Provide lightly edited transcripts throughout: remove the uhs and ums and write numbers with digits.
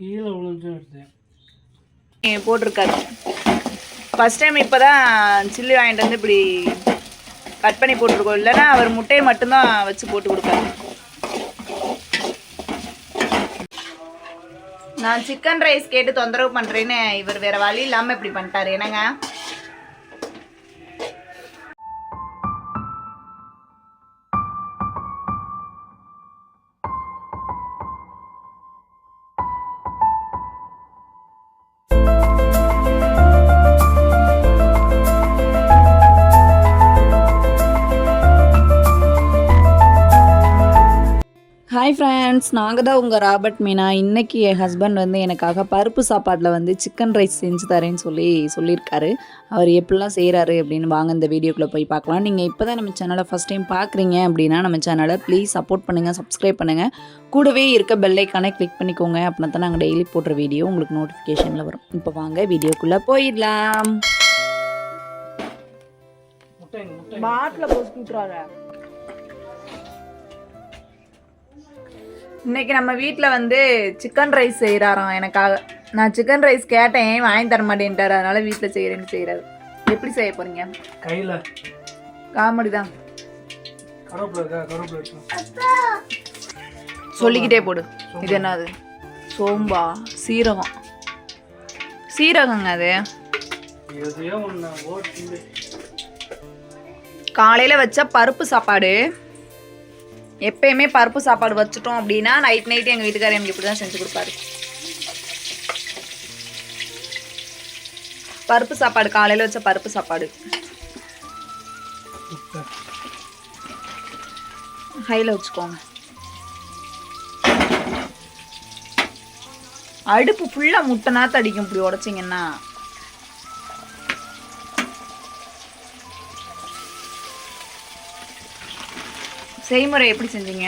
கீழே விழுந்து போட்டிருக்காரு. ஃபஸ்ட் டைம் இப்போ தான் சில்லி வாங்கிட்டு வந்து இப்படி கட் பண்ணி போட்டிருக்கோம். இல்லைன்னா அவர் முட்டையை மட்டும்தான் வச்சு போட்டு கொடுப்பாரு. நான் சிக்கன் ரைஸ் கேட்டு தொந்தரவு பண்ணுறேன்னு இவர் வேறு வழி இல்லாமல் இப்படி பண்ணிட்டாரு. என்னங்க ஹாய் ஃப்ரெண்ட்ஸ், நாங்கள் தான் உங்கள் ராபர்ட் மீனா. இன்றைக்கி என் ஹஸ்பண்ட் வந்து எனக்காக பருப்பு சாப்பாட்டில் வந்து சிக்கன் ரைஸ் செஞ்சு தரேன்னு சொல்லியிருக்காரு. அவர் எப்படிலாம் செய்கிறாரு அப்படின்னு வாங்க இந்த வீடியோக்குள்ளே போய் பார்க்கலாம். நீங்கள் இப்போ தான் நம்ம சேனலை ஃபஸ்ட் டைம் பார்க்குறீங்க அப்படின்னா நம்ம சேனலை ப்ளீஸ் சப்போர்ட் பண்ணுங்கள், சப்ஸ்கிரைப் பண்ணுங்கள். கூடவே இருக்க பெல் ஐக்கானை கிளிக் பண்ணிக்கோங்க. அப்படின்னா தான் நாங்கள் டெய்லி போடுற வீடியோ உங்களுக்கு நோட்டிஃபிகேஷனில் வரும். இப்போ வாங்க வீடியோக்குள்ளே போயிடலாம். பாட்டில் போட்டு விட்றாங்க. இன்றைக்கி நம்ம வீட்டில் வந்து சிக்கன் ரைஸ் செய்கிறாராம் எனக்காக. நான் சிக்கன் ரைஸ் கேட்டேன், வாங்கி தர மாட்டேன்ட்டார். அதனால் வீட்டில் செய்கிறேன்னு செய்கிறாரு. எப்படி செய்ய போகிறீங்க? கையில் காமெடி தான். சொல்லிக்கிட்டே போடு. இது என்னது? சோம்பா? சீரகங்க அது. காலையில் வச்ச பருப்பு சாப்பாடு. எப்பயுமே பருப்பு சாப்பாடு வச்சுட்டோம் அப்படின்னா நைட்டு எங்கள் வீட்டுக்காரர் எனக்கு இப்படி தான் செஞ்சு கொடுப்பாரு. பருப்பு சாப்பாடு, காலையில் வச்ச பருப்பு சாப்பாடு. ஹையில் வச்சுக்கோங்க. அடுப்பு ஃபுல்லாக முட்டை நாற்று அடிக்கும் இப்படி உடச்சிங்கன்னா. செய்முறை எப்படி செஞ்சீங்க?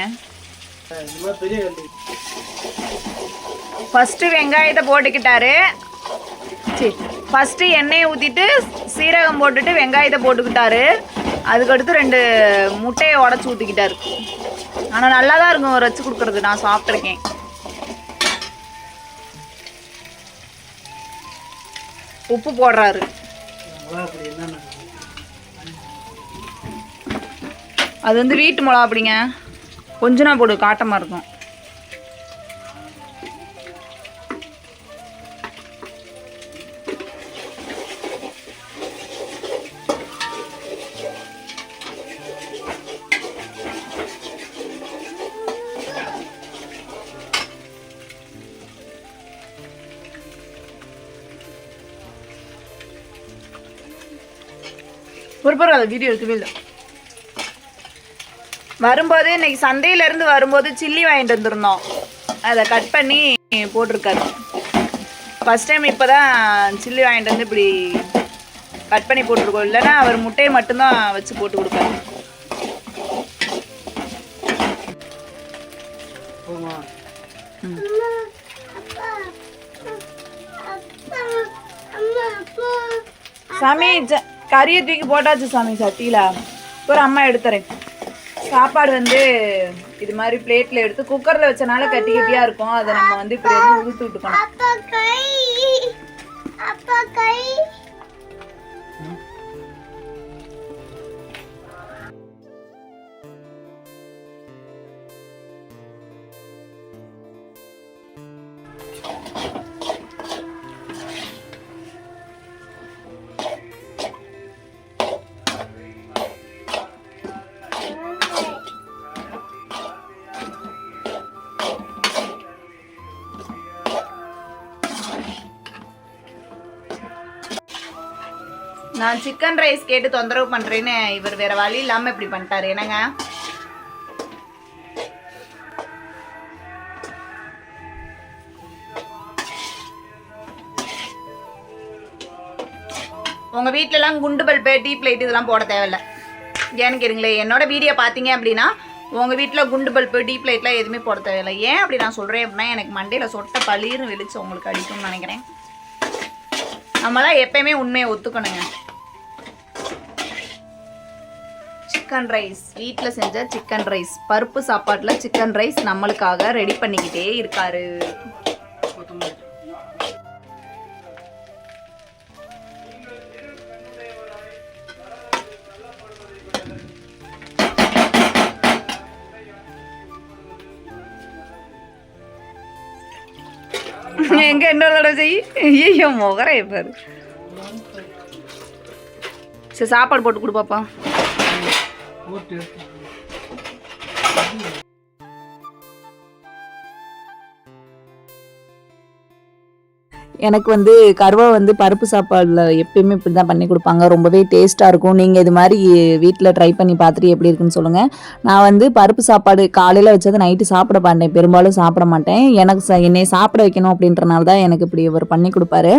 ஃபஸ்ட்டு வெங்காயத்தை போட்டுக்கிட்டாரு. சரி, ஃபஸ்ட்டு எண்ணெயை ஊற்றிட்டு சீரகம் போட்டுட்டு வெங்காயத்தை போட்டுக்கிட்டாரு. அதுக்கடுத்து 2 முட்டையை உடச்சி ஊற்றிக்கிட்டாரு. ஆனால் நல்லா தான் இருக்கும் அவர் வச்சு கொடுக்குறது. நான் சாப்பிட்ருக்கேன். உப்பு போடுறாரு. அது வந்து வீட்டு மிளகா அப்படிங்க. கொஞ்சம் நான் போடு, காட்டமாக இருக்கும். பொறுப்பொரு அதை வீடியோ எடுக்கவே இல்லை. வரும்போது இன்னைக்கு சந்தையிலேருந்து வரும்போது சில்லி வாங்கிட்டு வந்துருந்தோம். அதை கட் பண்ணி போட்டிருக்காரு. ஃபஸ்ட் டைம் இப்போ தான் சில்லி வாங்கிட்டு வந்து இப்படி கட் பண்ணி போட்டிருக்கோம். இல்லைன்னா அவர் முட்டையை மட்டும்தான் வச்சு போட்டு கொடுப்பாரு. சாமி கறியை தூக்கி போட்டாச்சு சாமி சட்டியில். ஒரு அம்மா எடுத்துறேன். சாப்பாடு வந்து இது மாதிரி பிளேட்டில் எடுத்து குக்கரில் வச்சனால கட்டி கட்டியாக இருக்கும். அதை நம்ம வந்து இப்படி வந்து உதுத்து விட்டுக்கணும். நான் சிக்கன் ரைஸ் கேட்டு தொந்தரவு பண்ணுறேன்னு இவர் வேறு வழி இல்லாமல் இப்படி பண்ணிட்டாரு. என்னங்க உங்கள் வீட்டிலலாம் குண்டு பல்பு, டீ பிளேட் இதெல்லாம் போட தேவையில்லை. ஏன்னு கேளுங்களே, என்னோட வீடியோ பார்த்தீங்க அப்படின்னா உங்கள் வீட்டில் குண்டு பல்பு, டீ பிளேட்லாம் எதுவுமே போட தேவையில்லை. ஏன் அப்படி நான் சொல்கிறேன் அப்படின்னா, எனக்கு மண்டையில் சொட்ட பளிர்னு வெளிச்சு உங்களுக்கு அடிக்கும்னு நினைக்கிறேன். நம்மளாம் எப்பயுமே உண்மையை ஒத்துக்கணுங்க. சிக்கன் ரைஸ், வீட்டில் செஞ்ச சிக்கன் ரைஸ், பருப்பு சாப்பாட்டில் சிக்கன் ரைஸ் நம்மளுக்காக ரெடி பண்ணிக்கிட்டே இருக்காரு. கொத்தமல்லி. எங்க இன்னொரு தடவை செய். ஐயோ முகரைய பாரு. சரி சாப்பாடு போட்டு கொடு பாப்பா. போட்டு எனக்கு வந்து கருவா வந்து பருப்பு சாப்பாடில் எப்பயுமே இப்படி தான் பண்ணி கொடுப்பாங்க. ரொம்பவே டேஸ்ட்டாக இருக்கும். நீங்கள் இது மாதிரி வீட்டில் ட்ரை பண்ணி பார்த்துட்டு எப்படி இருக்குன்னு சொல்லுங்கள். நான் வந்து பருப்பு சாப்பாடு காலையில் வச்சது நைட்டு சாப்பிட மாட்டேன், பெரும்பாலும் சாப்பிட மாட்டேன். எனக்கு என்னை சாப்பிட வைக்கணும் அப்படின்றனால தான் எனக்கு இப்படி இவர் பண்ணி கொடுப்பாரு.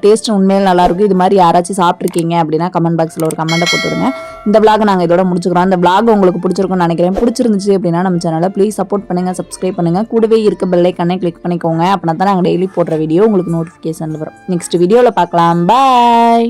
டேஸ்ட் உண்மையில நல்லாயிருக்கும். இது மாதிரி யாராச்சும் சாப்பிட்ருக்கீங்க அப்படின்னா கமெண்ட் பாக்ஸில் ஒரு கமெண்ட்டை போட்டுவிடுங்க. இந்த விளாக் நாங்கள் இதோட முடிச்சுக்கிறோம். இந்த விளாக் உங்களுக்கு பிடிச்சிருக்கும்னு நினைக்கிறேன். பிடிச்சிருந்துச்சு அப்படின்னா நம்ம சேனலை ப்ளீஸ் சப்போர்ட் பண்ணுங்கள், சப்ஸ்கிரைப் பண்ணுங்கள். கூடவே இருக்க பெல் ஐக்கானை கிளிக் பண்ணிக்கோங்க. அப்படின்னா தான் நாங்கள் டெய்லி போடுற வீடியோ உங்களுக்கு நோட்டிஃபிகேஷன் வரும். நெக்ஸ்ட் வீடியோவில் பார்க்கலாம். பாய்.